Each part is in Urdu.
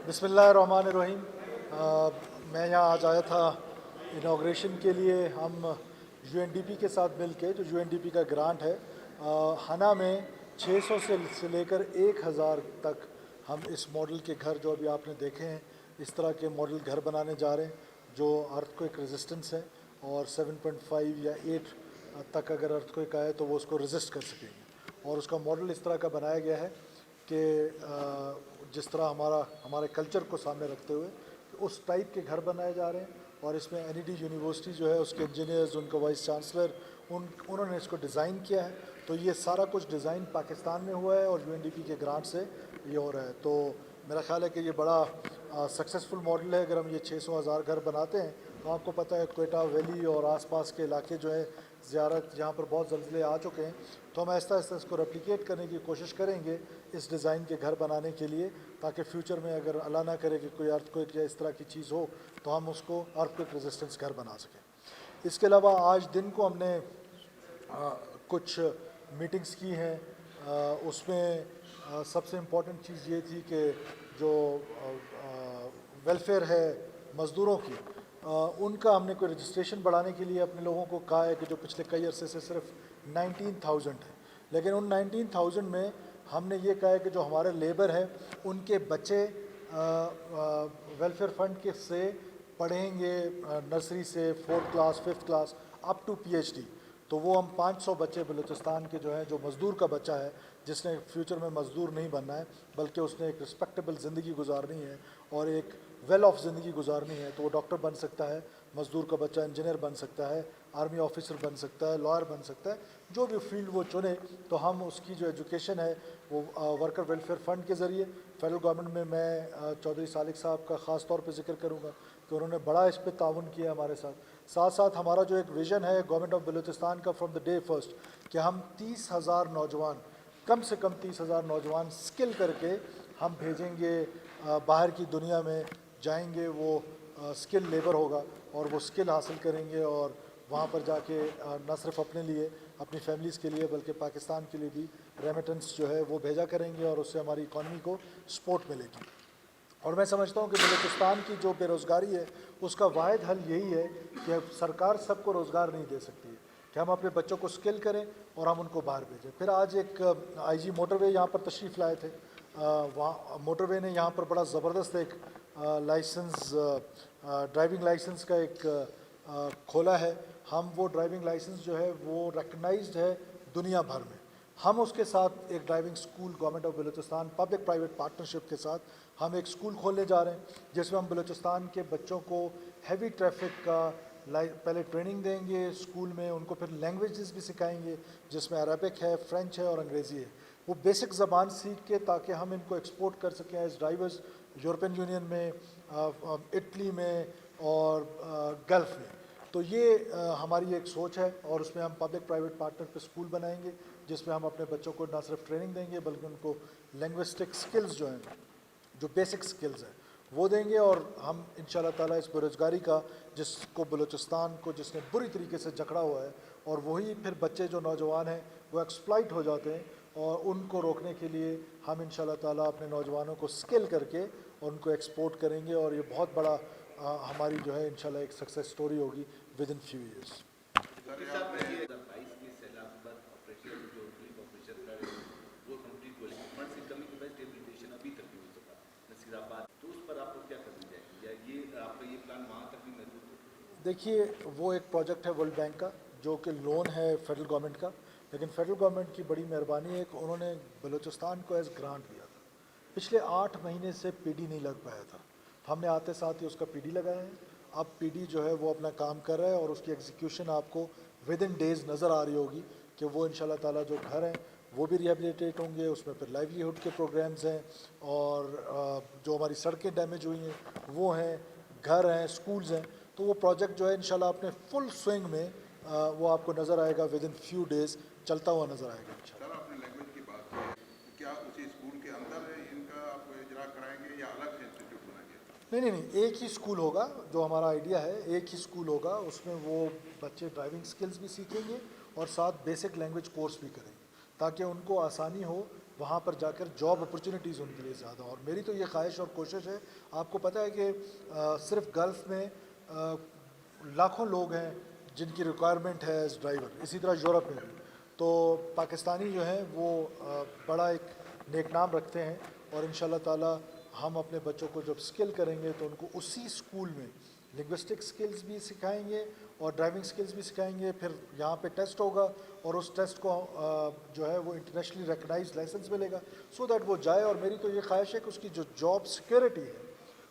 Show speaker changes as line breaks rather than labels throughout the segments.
بسم اللہ الرحمن الرحیم۔ میں یہاں آج آیا تھا انوگریشن کے لیے۔ ہم یو این ڈی پی کے ساتھ مل کے، جو یو این ڈی پی کا گرانٹ ہے، ہنا میں 600 سے لے کر 1000 تک ہم اس ماڈل کے گھر جو ابھی آپ نے دیکھے ہیں، اس طرح کے ماڈل گھر بنانے جا رہے ہیں جو ارتھ کوئک ریزسٹنس ہے، اور 7.5 یا 8 تک اگر ارتھ کوئک آئے تو وہ اس کو ریزسٹ کر سکیں گے۔ اور اس کا ماڈل اس طرح کا بنایا گیا ہے کہ جس طرح ہمارے کلچر کو سامنے رکھتے ہوئے کہ اس ٹائپ کے گھر بنائے جا رہے ہیں۔ اور اس میں این ای ڈی یونیورسٹی جو ہے، اس کے انجینئرز، ان کا وائس چانسلر، انہوں نے اس کو ڈیزائن کیا ہے۔ تو یہ سارا کچھ ڈیزائن پاکستان میں ہوا ہے اور یو این ڈی پی کے گرانٹ سے یہ ہو رہا ہے۔ تو میرا خیال ہے کہ یہ بڑا سکسیزفل ماڈل ہے۔ اگر ہم یہ 600,000 گھر بناتے ہیں تو آپ کو پتہ ہے کوئٹہ ویلی اور آس پاس کے علاقے جو ہے زیارت، جہاں پر بہت زلزلے آ چکے ہیں، تو ہم آہستہ آہستہ اس کو ریپلیکیٹ کرنے کی کوشش کریں گے اس ڈیزائن کے گھر بنانے کے لیے، تاکہ فیوچر میں اگر اللہ نہ کرے کہ کوئی ارتھ کوئک یا اس طرح کی چیز ہو تو ہم اس کو ارتھ کوئک ریزسٹنس گھر بنا سکیں۔ اس کے علاوہ آج دن کو ہم نے کچھ میٹنگز کی ہیں۔ اس میں سب سے امپورٹنٹ چیز یہ تھی کہ جو ویلفیئر ہے مزدوروں کی، ان کا ہم نے کوئی رجسٹریشن بڑھانے کے لیے اپنے لوگوں کو کہا ہے کہ جو پچھلے کئی عرصے سے صرف 19,000 ہے، لیکن ان 19,000 میں ہم نے یہ کہا ہے کہ جو ہمارے لیبر ہے ان کے بچے ویلفیئر فنڈ کے سے پڑھیں گے، نرسری سے 4th class 5th class up to P H D. تو وہ ہم 500 بچے بلوچستان کے جو ہیں، جو مزدور کا بچہ ہے، جس نے فیوچر میں مزدور نہیں بننا ہے بلکہ اس نے ایک رسپیکٹیبل زندگی گزارنی ہے اور ایک ویل آف زندگی گزارنی ہے، تو وہ ڈاکٹر بن سکتا ہے، مزدور کا بچہ انجینئر بن سکتا ہے، آرمی آفیسر بن سکتا ہے، لائر بن سکتا ہے، جو بھی فیلڈ وہ چنے۔ تو ہم اس کی جو ایجوکیشن ہے وہ ورکر ویلفیئر فنڈ کے ذریعے فیڈرل گورنمنٹ میں چودھری صالح صاحب کا خاص طور پہ ذکر کروں گا کہ انہوں نے بڑا اس پہ تعاون کیا ہمارے ساتھ ساتھ ہمارا جو ایک ویژن ہے گورنمنٹ آف بلوچستان کا فرام دا ڈے فرسٹ، کہ ہم 30,000 نوجوان، کم سے کم 30,000 نوجوان سکل کر کے ہم بھیجیں گے باہر کی دنیا میں، جائیں گے، وہ سکل لیبر ہوگا اور وہ سکل حاصل کریں گے، اور وہاں پر جا کے نہ صرف اپنے لیے، اپنی فیملیز کے لیے، بلکہ پاکستان کے لیے بھی ریمیٹنس جو ہے وہ بھیجا کریں گے، اور اس سے ہماری اکانومی کو سپورٹ ملے گی۔ اور میں سمجھتا ہوں کہ بلوچستان کی جو بے روزگاری ہے اس کا واحد حل یہی ہے کہ سرکار سب کو روزگار نہیں دے سکتی ہے، کہ ہم اپنے بچوں کو سکل کریں اور ہم ان کو باہر بھیجیں۔ پھر آج ایک آئی جی موٹر وے یہاں پر تشریف لائے تھے، وہاں موٹر وے نے یہاں پر بڑا زبردست ایک لائسنس، ڈرائیونگ لائسنس کا ایک کھولا ہے۔ ہم وہ ڈرائیونگ لائسنس جو ہے وہ ریکگنائزڈ ہے دنیا بھر میں۔ ہم اس کے ساتھ ایک driving school government of Balochistan public private partnership کے ساتھ ہم ایک سکول کھولنے جا رہے ہیں، جس میں ہم بلوچستان کے بچوں کو ہیوی ٹریفک کا پہلے ٹریننگ دیں گے اسکول میں، ان کو پھر لینگویجز بھی سکھائیں گے، جس میں عربک ہے، فرینچ ہے اور انگریزی ہے۔ وہ بیسک زبان سیکھ کے تاکہ ہم ان کو ایکسپورٹ کر سکیں ایز ڈرائیورز یورپین یونین میں، اٹلی میں اور گلف میں۔ تو یہ ہماری ایک سوچ ہے، اور اس میں ہم پبلک پرائیویٹ پارٹنر پہ اسکول بنائیں گے، جس میں ہم اپنے بچوں کو نہ صرف ٹریننگ دیں گے بلکہ ان کو لینگوسٹک سکلز جو ہیں، جو بیسک سکلز ہیں وہ دیں گے۔ اور ہم ان شاء اللہ تعالیٰ اس بے روزگاری کا، جس کو بلوچستان کو جس نے بری طریقے سے جکڑا ہوا ہے، اور وہی پھر بچے جو نوجوان ہیں وہ ایکسپلائٹ ہو جاتے ہیں، اور ان کو روکنے کے لیے ہم ان شاء اللہ تعالیٰ اپنے نوجوانوں کو سکل کر کے اور ان کو ایکسپورٹ کریں گے، اور یہ بہت بڑا ہماری جو ہے انشاءاللہ ایک سکسیس سٹوری ہوگی ود ان فیو ایئرس۔ دیکھیے، وہ ایک پروجیکٹ ہے ورلڈ بینک کا، جو کہ لون ہے فیڈرل گورنمنٹ کا، لیکن فیڈرل گورنمنٹ کی بڑی مہربانی ہے کہ انہوں نے بلوچستان کو ایز گرانٹ دیا تھا۔ پچھلے 8 مہینے سے پی ڈی نہیں لگ پایا تھا، ہم نے آتے ساتھ ہی اس کا پی ڈی لگایا ہے۔ اب پی ڈی جو ہے وہ اپنا کام کر رہا ہے، اور اس کی ایگزیکیوشن آپ کو ود ان ڈیز نظر آ رہی ہوگی کہ وہ ان شاء اللہ تعالیٰ جو گھر ہیں وہ بھی ریہیبلیٹیٹ ہوں گے، اس میں پھر لائیولیہڈ کے پروگرامز ہیں، اور جو ہماری سڑکیں ڈیمیج ہوئی ہیں وہ ہیں، گھر ہیں، سکولز ہیں۔ تو وہ پروجیکٹ جو ہے انشاءاللہ اپنے فل سوئنگ میں وہ آپ کو نظر آئے گا، ود ان فیو ڈیز چلتا ہوا نظر آئے گا انشاءاللہ۔
سر، آپ نے لینگویج کی بات کی، کیا اسی اسکول کے اندر ان کا آپ اجرا کرائیں گے یا الگ سے انسٹیٹیوٹ بنائیں گے؟
نہیں، ایک ہی اسکول ہوگا، جو ہمارا آئیڈیا ہے ایک ہی اسکول ہوگا، اس میں وہ بچے ڈرائیونگ سکلز بھی سیکھیں گے اور ساتھ بیسک لینگویج کورس بھی کریں گے، تاکہ ان کو آسانی ہو وہاں پر جا کر جاب اپرچونیٹیز ان کے لیے زیادہ. اور میری تو یہ خواہش اور کوشش ہے, آپ کو پتہ ہے کہ صرف گلف میں لاکھوں لوگ ہیں جن کی ریکوائرمنٹ ہے ایز ڈرائیور, اسی طرح یورپ میں بھی. تو پاکستانی جو ہیں وہ بڑا ایک نیک نام رکھتے ہیں, اور ان شاء اللہ تعالیٰ ہم اپنے بچوں کو جب اسکل کریں گے تو ان کو اسی اسکول میں لنگوسٹک اسکلز بھی سکھائیں گے اور ڈرائیونگ اسکلز بھی سکھائیں گے. پھر یہاں پہ ٹیسٹ ہوگا اور اس ٹیسٹ کو جو ہے وہ انٹرنیشنلی ریکگنائز لائسنس ملے گا, سو دیٹ وہ جائے. اور میری تو یہ خواہش ہے کہ اس کی جو جاب سیکورٹی ہے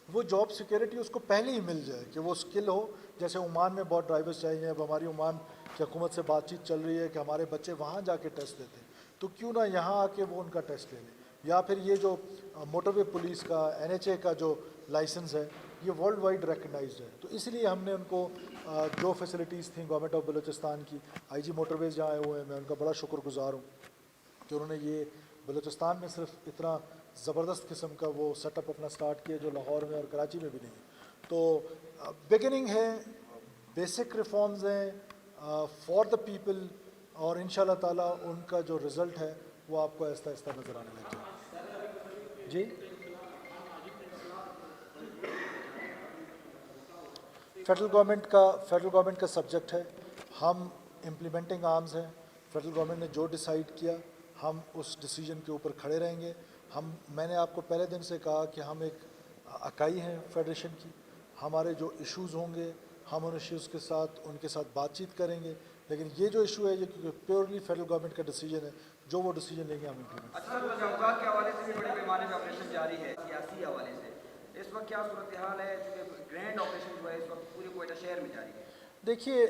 وہ جاب سیکورٹی اس کو پہلے ہی مل جائے, کہ وہ اسکل ہو. جیسے عمان میں بہت ڈرائیورس چاہیے, اب ہماری عمان کی حکومت سے بات چیت چل رہی ہے کہ ہمارے بچے وہاں جا کے ٹیسٹ دیتے ہیں, تو کیوں نہ یہاں آ کے وہ ان کا ٹیسٹ لے لیں. یا پھر یہ جو موٹر وے پولیس کا NHA کا جو لائسنس ہے یہ ورلڈ وائڈ ریکگنائزڈ ہے. تو اس لیے ہم نے ان کو جو فیسلٹیز تھیں گورنمنٹ آف بلوچستان کی, IG موٹر ویز جہاں آئے ہوئے ہیں, میں ان کا بڑا شکر گزار ہوں کہ انہوں نے یہ بلوچستان میں صرف اتنا زبردست قسم کا وہ سیٹ اپ اپنا سٹارٹ کیا جو لاہور میں اور کراچی میں بھی نہیں ہے. تو بگننگ ہے, بیسک ریفارمز ہیں فار دا پیپل, اور ان شاء اللہ تعالیٰ ان کا جو رزلٹ ہے وہ آپ کو آہستہ آہستہ نظر آنے لگ جائے. جی فیڈرل گورنمنٹ کا سبجیکٹ ہے, ہم امپلیمنٹنگ آرمز ہیں. فیڈرل گورنمنٹ نے جو ڈیسائیڈ کیا ہم اس ڈیسیجن کے اوپر کھڑے رہیں گے. میں نے آپ کو پہلے دن سے کہا کہ ہم ایک اکائی ہیں فیڈریشن کی, ہمارے جو ایشوز ہوں گے ہم ان ایشوز کے ساتھ ان کے ساتھ بات چیت کریں گے, لیکن یہ جو ایشو ہے یہ پیورلی فیڈرل گورنمنٹ کا ڈیسیجن ہے, جو وہ ڈیسیجن لیں گے ہم امپلیمنٹ.
اچھا, توجہات کے حوالے سے بھی بڑے پیمانے پہ آپریشن جاری ہے سیاسی حوالے سے, اس وقت کیا صورتحال ہے؟ چونکہ گرینڈ آپریشن جو ہے اس وقت پورے کوئٹہ شہر میں جاری ہے.
دیکھیے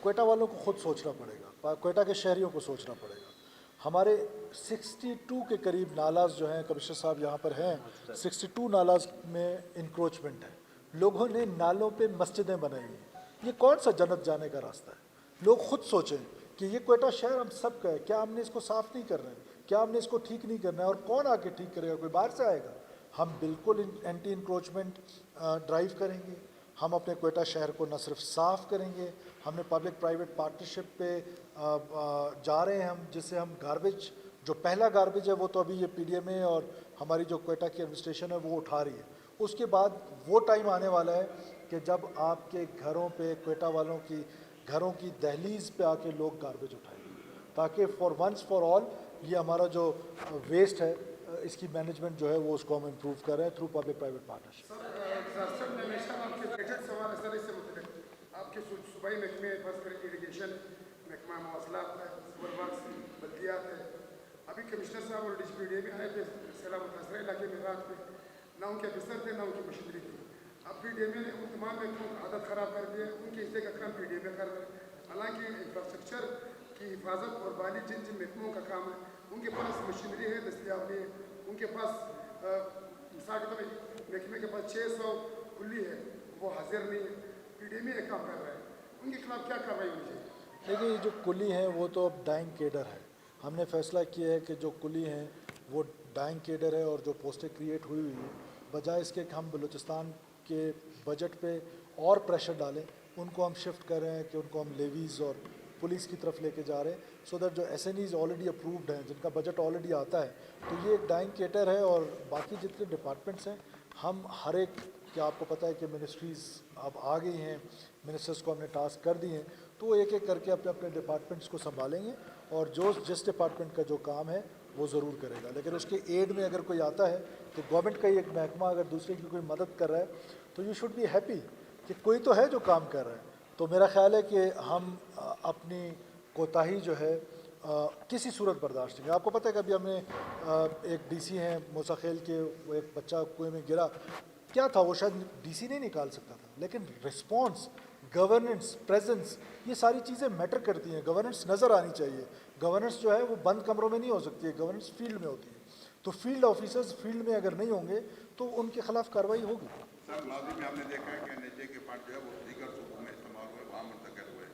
کوئٹہ والوں کو خود سوچنا پڑے گا, کوئٹہ کے شہریوں کو سوچنا پڑے گا. ہمارے 62 کے قریب نالاز جو ہیں, کمشنر صاحب یہاں پر ہیں, 62 نالاز میں انکروچمنٹ ہے. لوگوں نے نالوں پہ مسجدیں بنائی ہیں. یہ کون سا جنت جانے کا راستہ ہے؟ لوگ خود سوچیں کہ یہ کوئٹہ شہر ہم سب کا ہے, کیا ہم نے اس کو صاف نہیں کرنا ہے, کیا ہم نے اس کو ٹھیک نہیں کرنا ہے, اور کون آ کے ٹھیک کرے گا؟ کوئی باہر سے آئے گا؟ ہم بالکل اینٹی انکروچمنٹ ڈرائیو کریں گے. ہم اپنے کوئٹہ شہر کو نہ صرف صاف کریں گے, ہم نے پبلک پرائیویٹ پارٹنرشپ پہ جا رہے ہیں ہم, جس سے ہم گاربیج جو پہلا گاربیج ہے وہ تو ابھی یہ PDMA اور ہماری جو کوئٹہ کی ایڈمنسٹریشن ہے وہ اٹھا رہی ہے. اس کے بعد وہ ٹائم آنے والا ہے کہ جب آپ کے گھروں پہ, کوئٹہ والوں کی گھروں کی دہلیز پہ آ کے لوگ گاربیج اٹھائیں گے, تاکہ فار ونس فار آل یہ ہمارا جو ویسٹ ہے اس کی مینجمنٹ جو ہے وہ اس کو ہم امپروو کر رہے ہیں تھرو پبلک پرائیویٹ پارٹنرشپ.
آپ کے صوبائی محکمے فرض کریں اریگیشن محکمہ مواصلات ہے, سول ورکس, بلدیات ہے. ابھی کمشنر صاحب اور DGPDA آئے تھے سیلاب متاثرہ علاقے میں رات میں, نہ ان کے افسر تھے نہ ان کی مشینری تھی. اب PDMA نے ان تمام محکموں کی عادت خراب کر دی ہے, ان کے حصے کا کام PDMA کر رہے ہیں. حالانکہ انفراسٹرکچر کی حفاظت اور بحالی جن محکموں کا کام ہے ان کے پاس مشینری ہے دستیاب نہیں ہے. ان کے پاس مثال کے طور پر محکمے کے پاس 600 کلی ہے, وہ حاضر نہیں ہے. PDMA ایک کام کر رہا ہے, ان کے خلاف کیا کارروائی ہونی چاہیے؟
دیکھیے یہ جو کلی ہیں وہ تو اب ڈائنگ کیڈر ہے. ہم نے فیصلہ کیا ہے کہ جو کلی ہیں وہ ڈائنگ کیڈر ہے, اور جو پوسٹیں کریٹ ہوئی ہوئی ہیں, بجائے اس کے کہ ہم بلوچستان کے بجٹ پہ اور پریشر ڈالیں, ان کو ہم شفٹ کر رہے ہیں کہ ان کو ہم لیویز اور پولیس کی طرف لے کے جا رہے ہیں, سو دیٹ جو SNEs آلریڈی اپرووڈ ہیں, جن کا بجٹ آلریڈی آتا ہے, تو یہ ایک ڈائنگ کیڈر ہے. اور باقی جتنے ڈپارٹمنٹس ہیں ہم ہر ایک, کہ آپ کو پتہ ہے کہ منسٹریز اب آ گئی ہیں, منسٹرز کو ہم نے ٹاسک کر دی ہیں, تو وہ ایک ایک کر کے اپنے اپنے ڈپارٹمنٹس کو سنبھالیں گے, اور جس ڈپارٹمنٹ کا جو کام ہے وہ ضرور کرے گا. لیکن اس کے ایڈ میں اگر کوئی آتا ہے تو گورنمنٹ کا ہی ایک محکمہ اگر دوسرے کی کوئی مدد کر رہا ہے تو یو شوڈ بی ہیپی کہ کوئی تو ہے جو کام کر رہا ہے. تو میرا خیال ہے کہ ہم اپنی کوتاہی جو ہے کسی صورت برداشت نہیں. آپ کو پتہ ہے کہ ابھی ہم نے ایک DC ہیں موسیٰ خیل کے, وہ ایک بچہ کنویں میں گرا, کیا تھا وہ شاید DC نہیں نکال سکتا تھا, لیکن رسپانس, گورننس, پریزنس, یہ ساری چیزیں میٹر کرتی ہیں. گورننس نظر آنی چاہیے. گورننس جو ہے وہ بند کمروں میں نہیں ہو سکتی ہے, گورننس فیلڈ میں ہوتی ہے. تو فیلڈ آفیسرز فیلڈ میں اگر نہیں ہوں گے تو ان کے خلاف کارروائی ہوگی.
سر ماضی میں ہم نے دیکھا ہے کہ NHA کے فنڈ جو ہے وہ دیگر صوبوں میں استعمال ہوئے, وہاں منتقل ہوئے.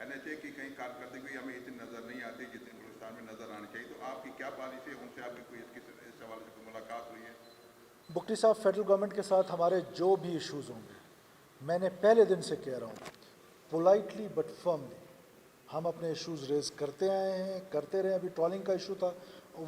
NHA کی کہیں کارکردگی ہمیں اتنی نظر نہیں آتی جتنی بلوچستان میں نظر آنی چاہیے. تو آپ کی کیا پالیسی ہے, ان سے آپ کی کوئی اس حوالے سے کوئی ملاقات ہوئی ہے؟
بکٹی صاحب, فیڈرل گورنمنٹ کے ساتھ ہمارے جو بھی ایشوز ہوں گے, میں نے پہلے دن سے کہہ رہا ہوں, پولائٹلی بٹ فرملی ہم اپنے ایشوز ریز کرتے آئے ہیں, کرتے رہے. ابھی ٹرالنگ کا ایشو تھا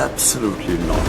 Absolutely not.